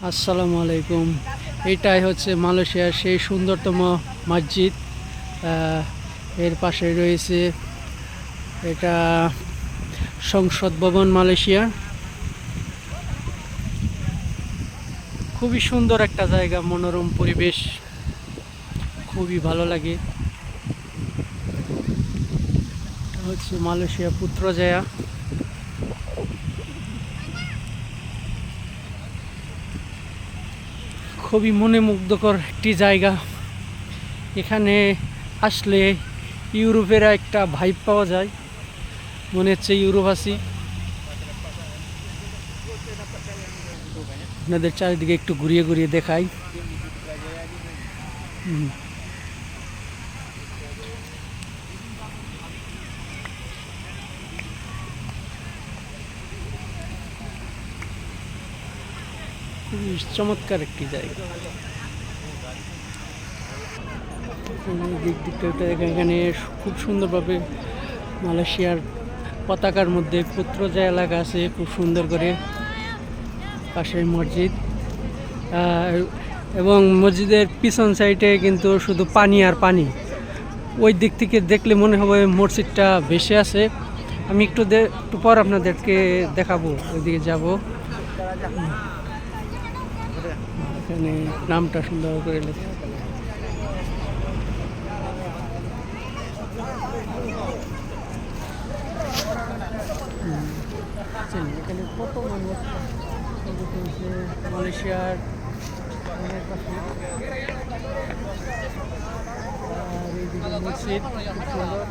আসসালামু আলাইকুম। এটাই হচ্ছে মালয়েশিয়ার সেই সুন্দরতম মসজিদ। এর পাশে রয়েছে এটা সংসদ ভবন মালয়েশিয়া। খুবই সুন্দর একটা জায়গা, মনোরম পরিবেশ, খুবই ভালো লাগে। এটা হচ্ছে মালয়েশিয়া পুত্রজায়া। খুবই মনে মুগ্ধকর একটি জায়গা। এখানে আসলে ইউরোপের একটা ভাইব পাওয়া যায়, মনে হচ্ছে ইউরোপ আছি। আপনাদের চারিদিকে একটু ঘুরিয়ে ঘুরিয়ে দেখাই। খুবই চমৎকার একটি জায়গা। এখানে খুব সুন্দরভাবে মালয়েশিয়ার পতাকার মধ্যে পুত্রজা এলাকা আছে, খুব সুন্দর করে। পাশে মসজিদ, এবং মসজিদের পিছন সাইডে কিন্তু শুধু পানি আর পানি। ওই দিক থেকে দেখলে মনে হবে মসজিদটা ভেসে আছে। আমি একটু পর আপনাদেরকে দেখাবো, ওইদিকে যাব। এখানে নামটা সুন্দর করে লেখা। এখানে কত মানুষ মালয়েশিয়ার পাশে। আর এইদিকে মসজিদ খুব সুন্দর।